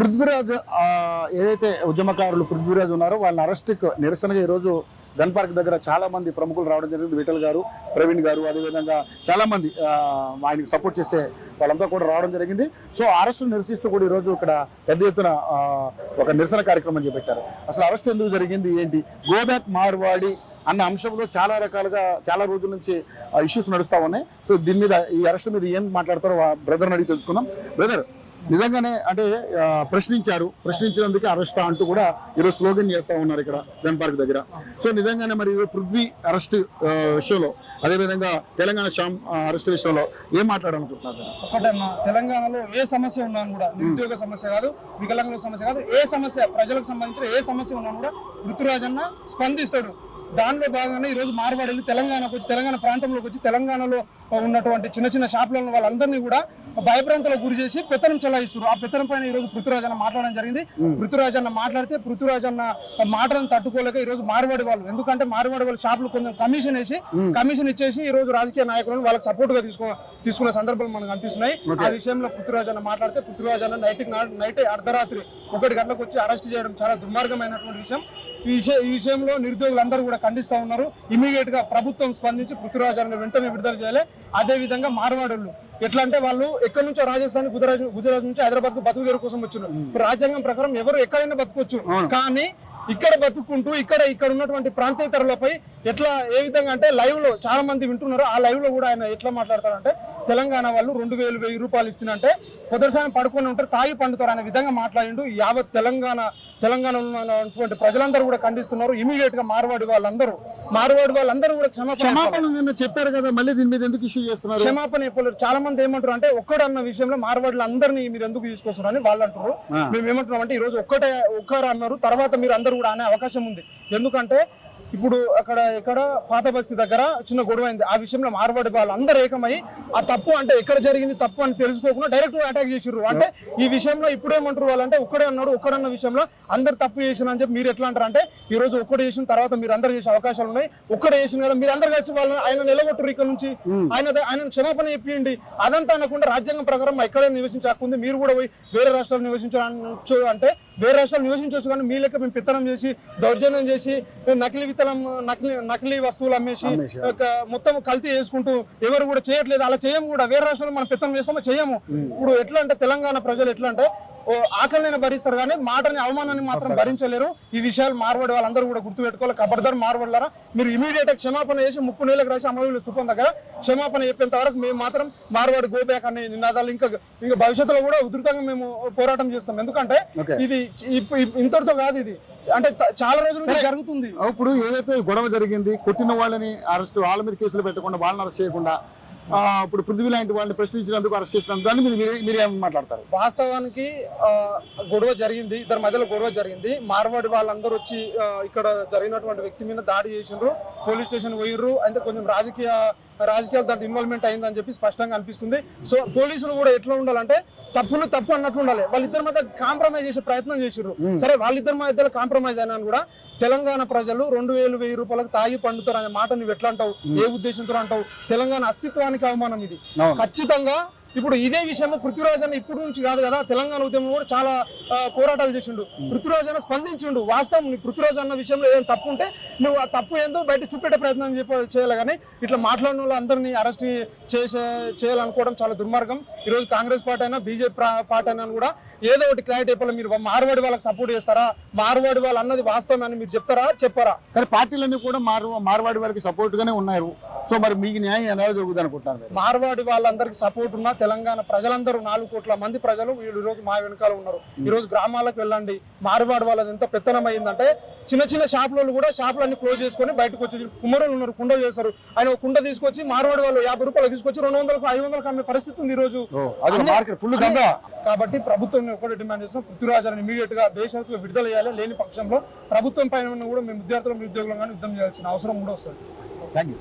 పృథ్వీరాజ్ ఏదైతే ఉద్యమకారులు పృథ్వీరాజ్ ఉన్నారో వాళ్ళని అరెస్ట్కి నిరసనగా ఈరోజు గన్ పార్క్ దగ్గర చాలా మంది ప్రముఖులు రావడం జరిగింది. విఠల్ గారు, ప్రవీణ్ గారు, అదేవిధంగా చాలా మంది ఆయనకి సపోర్ట్ చేసే వాళ్ళంతా కూడా రావడం జరిగింది. సో అరెస్టు నిరసిస్తూ కూడా ఈరోజు ఇక్కడ పెద్ద ఎత్తున ఒక నిరసన కార్యక్రమం చేపట్టారు. అసలు అరెస్ట్ ఎందుకు జరిగింది, ఏంటి, గో బ్యాక్ మార్వాడి అన్న అంశంలో చాలా రకాలుగా చాలా రోజుల నుంచి ఇష్యూస్ నడుస్తూ ఉన్నాయి. సో దీని మీద, ఈ అరెస్ట్ మీద ఏం మాట్లాడతారో బ్రదర్ని అడిగి తెలుసుకుందాం. బ్రదర్, నిజంగానే అంటే ప్రశ్నించినందుకు అరెస్ట్ అంటూ కూడా ఈరోజు స్లోగన్ చేస్తూ ఉన్నారు ఇక్కడ గన్ పార్క్ దగ్గర. సో నిజంగానే మరి పృథ్వీ అరెస్ట్ విషయంలో, అదేవిధంగా తెలంగాణ శ్యామ్ అరెస్ట్ విషయంలో ఏం మాట్లాడాలనుకుంటున్నారు? ఒకటన్నా, తెలంగాణలో ఏ సమస్య ఉన్నా కూడా, నిరుద్యోగ సమస్య కాదు, వికలాంగుల సమస్య కాదు, ఏ సమస్య ప్రజలకు సంబంధించిన ఏ సమస్య ఉన్నా కూడా పృథ్వీరాజ్ అన్న స్పందిస్తాడు. దానిలో భాగంగానే ఈరోజు మార్వాడీలు తెలంగాణకు వచ్చి, తెలంగాణ ప్రాంతంలోకి వచ్చి, తెలంగాణలో ఉన్నటువంటి చిన్న చిన్న షాపులలో వాళ్ళందరినీ కూడా భయభ్రాంతులకు గురి చేసి పెత్తనం చెలాయిస్తారు. ఆ పెత్తనం పైన ఈరోజు పృథ్వీరాజ్ అన్న మాట్లాడడం జరిగింది. పృథ్వీరాజ్ అన్న మాట్లాడితే పృథ్వీరాజ్ అన్న మాటలను తట్టుకోలేక ఈరోజు మార్వాడి వాళ్ళు, ఎందుకంటే మార్వాడి వాళ్ళు షాపులు కొంచెం కమిషన్ ఇచ్చేసి ఈ రోజు రాజకీయ నాయకులను వాళ్ళకి సపోర్ట్ గా తీసుకునే సందర్భాలు మనకు కనిపిస్తున్నాయి. ఆ విషయంలో పృథ్వీరాజ్ అన్న మాట్లాడితే పృథ్వీరాజ్ అన్న నైట్ అర్ధరాత్రి 1 గంటలకు వచ్చి అరెస్ట్ చేయడం చాలా దుర్మార్గమైనటువంటి విషయం. ఈ విషయంలో నిరుద్యోగులందరూ కూడా ఖండిస్తూ ఉన్నారు. ఇమీడియట్ గా ప్రభుత్వం స్పందించి పృథ్వీరాజ్ అన్న వెంటనే విడుదల చేయాలి. అదే విధంగా మార్వాడోళ్ళు ఎట్లా అంటే వాళ్ళు ఎక్కడి నుంచో రాజస్థాన్, గుజరాత్ నుంచి హైదరాబాద్ కు బతుకు తెరువు కోసం వచ్చినారు. రాజ్యాంగం ప్రకారం ఎవరు ఎక్కడైనా బతుకోవచ్చు, కానీ ఇక్కడ బతుక్కుంటూ ఇక్కడ ఉన్నటువంటి ప్రాంతేతరులపై ఎట్లా, ఏ విధంగా అంటే లైవ్ లో చాలా మంది వింటున్నారు. ఆ లైవ్ లో కూడా ఆయన ఎట్లా మాట్లాడతారంటే, తెలంగాణ వాళ్ళు 2,000 రూపాయలు ఇస్తున్నంటే పొదరసాని పడుకొని ఉంటారు, తాగి పండుతారు అనే విధంగా మాట్లాడిండు. యావత్ తెలంగాణలో ఉన్నటువంటి ప్రజలందరూ కూడా ఖండిస్తున్నారు. ఇమీడియట్ గా మార్వాడి వాళ్ళందరూ కూడా క్షమాపణ చెప్పారు కదా, మళ్ళీ దీని మీద ఎందుకు ఇష్యూ చేస్తున్నారు? క్షమాపణ చెప్పలేరు. చాలా మంది ఏమంటారు అంటే, ఒక్కడన్న విషయంలో మార్వాడులు అందరినీ మీరు ఎందుకు తీసుకొస్తున్నారు అని వాళ్ళు అంటారు. మేము ఏమంటున్నాం అంటే, ఈ రోజు ఒక్కరు అన్నారు, తర్వాత మీరు అందరూ కూడా అనే అవకాశం ఉంది. ఎందుకంటే ఇప్పుడు ఇక్కడ పాత బస్తీ దగ్గర చిన్న గొడవ అయింది. ఆ విషయంలో మార్వాడి వాళ్ళు అందరూ ఏకమై ఆ తప్పు అంటే ఎక్కడ జరిగింది తప్పు అని తెలుసుకోకుండా డైరెక్ట్ అటాక్ చేసిర్రు. అంటే ఈ విషయంలో ఇప్పుడేమంటారు వాళ్ళంటే, ఒక్కడన్న విషయంలో అందరు తప్పు చేసిన అని చెప్పి మీరు ఎట్లా అంటారు అంటే, ఈ రోజు ఒక్కడు చేసిన తర్వాత మీరు అందరు చేసే అవకాశాలు ఉన్నాయి. ఒక్కడే చేసిన కదా, మీరు అందరు కలిసి వాళ్ళని ఆయన నిలగొట్టరు. ఇక్కడ నుంచి ఆయన క్షమాపణ చెప్పండి. అదంతా అనకుండా రాజ్యాంగం ప్రకారం ఎక్కడైనా నివసించే హక్కు ఉంది. మీరు కూడా పోయి వేరే రాష్ట్రాలు నివసించవచ్చు అంటే వేరే రాష్ట్రాలు నివసించవచ్చు, కానీ మీ లెక్క మేము పెత్తనం చేసి, దౌర్జన్యం చేసి, నకిలీ వస్తువులు అమ్మేసి మొత్తం కల్తీ చేసుకుంటూ ఎవరు కూడా చేయట్లేదు. అలా చేయము కూడా. వేరే రాష్ట్రంలో మనం పెత్తనం చేస్తామో చేయము. ఇప్పుడు ఎట్లా అంటే తెలంగాణ ప్రజలు ఎట్లా అంటే ఆకలిని భరిస్తారు కానీ మాటని, అవమానాన్ని మాత్రం భరించలేరు. ఈ విషయాలు మార్వాడి వాళ్ళందరూ కూడా గుర్తుపెట్టుకోవాలి. ఖబర్దార్ మార్వాడిలారా, మీరు ఇమీడియట్ క్షమాపణ చేసి 30 నెలలకు రాసి అమలు స్థూపం దగ్గర క్షమాపణ చెప్పేంత వరకు మేము మాత్రం మార్వాడి గో బ్యాక్ అనే నినాదాలు ఇంకా భవిష్యత్తులో కూడా ఉధృతంగా మేము పోరాటం చేస్తాం. ఎందుకంటే ఇది ఇంతటితో కాదు, ఇది అంటే చాలా రోజులు జరుగుతుంది. ఇప్పుడు ఏదైతే గొడవ జరిగింది, కొట్టిన వాళ్ళని అరెస్ట్, వాళ్ళ మీద కేసులు పెట్టకుండా, వాళ్ళని అరెస్ట్ చేయకుండా, ఇప్పుడు పృథ్వీ లాంటి వాళ్ళని ప్రశ్నించినందుకు అరెస్ట్ చేసినందుకు దాన్ని మీరు ఏం మాట్లాడతారు? వాస్తవానికి గొడవ జరిగింది, ఇద్దరి మధ్యలో గొడవ జరిగింది. మార్వాడి వాళ్ళందరూ వచ్చి ఇక్కడ జరిగినటువంటి వ్యక్తి మీద దాడి చేసిండ్రు, పోలీస్ స్టేషన్ పోయిర్రు. అంటే కొంచెం రాజకీయాలు దాంట్లో ఇన్వాల్వ్మెంట్ అయిందని చెప్పి స్పష్టంగా అనిపిస్తుంది. సో పోలీసులు కూడా ఎట్లా ఉండాలంటే, తప్పు అన్నట్లు ఉండాలి. వాళ్ళిద్దరి మధ్య కాంప్రమైజ్ చేసే ప్రయత్నం చేసిర్రు. సరే, వాళ్ళిద్దరి మధ్యలో కాంప్రమైజ్ అయినా కూడా తెలంగాణ ప్రజలు 2,000 రూపాయలకు తాగి పండుతారు అనే మాట నువ్వు ఎట్లా అంటావు? ఏ ఉద్దేశంతో అంటావు? తెలంగాణ అస్తిత్వానికి అవమానం ఇది. ఖచ్చితంగా ఇప్పుడు ఇదే విషయంలో పృథ్వీరాజ్ అన్న ఇప్పుడు నుంచి కాదు కదా, తెలంగాణ ఉద్యమం కూడా చాలా పోరాటాలు చేసిండు. పృథ్వీరాజ్ అన్న స్పందించిండు. వాస్తవం, నీ పృథ్వీరాజ్ అన్న విషయంలో ఏం తప్పు ఉంటే నువ్వు ఆ తప్పు ఏందో బయట చూపెట్టే ప్రయత్నం చేయాలి. కానీ ఇట్లా మాట్లాడిన వాళ్ళు అందరినీ అరెస్ట్ చేయాలనుకోవడం చాలా దుర్మార్గం. ఈరోజు కాంగ్రెస్ పార్టీ అయినా, బీజేపీ పార్టీ అయినా కూడా ఏదో ఒకటి క్లారిటీ చెప్పాలి. మీరు మార్వాడి వాళ్ళకి సపోర్ట్ చేస్తారా? మార్వాడి వాళ్ళు అన్నది వాస్తవం అని మీరు చెప్పారా? కానీ పార్టీలన్నీ కూడా మార్వాడి వాళ్ళకి సపోర్ట్ గానే ఉన్నారు. సో మరి మీకు న్యాయం ఎలా జరుగుతుంది అనుకుంటున్నారు? మార్వాడి వాళ్ళందరికీ సపోర్ట్ ఉన్నా తెలంగాణ ప్రజలందరూ 4 కోట్ల మంది ప్రజలు ఈ రోజు మా వెనకాల ఉన్నారు. ఈ రోజు గ్రామాలకు వెళ్ళండి, మార్వాడి వాళ్ళది ఎంత పెత్తనం అయిందంటే, చిన్న షాపులలో కూడా షాపులన్నీ క్లోజ్ చేసుకొని బయటకు వచ్చి కుమ్మరులు ఉన్నారు, కుండ చేస్తారు. ఆయన ఒక కుండ తీసుకొచ్చి మార్వాడి వాళ్ళు 50 రూపాయలు తీసుకొచ్చి 200కు 500కు అమ్మే పరిస్థితి ఉంది ఈ రోజు. కాబట్టి ప్రభుత్వం ఒకటి డిమాండ్ చేస్తున్నాం, పృథ్వీరాజ్ అని ఇమీడియట్ గా బేషరతుగా విడుదల చేయాలి. లేని పక్షంలో ప్రభుత్వం పైన కూడా మేము విద్యార్థులు, నిరుద్యోగులు యుద్ధం చేయాల్సిన అవసరం కూడా వస్తుంది. Thank you.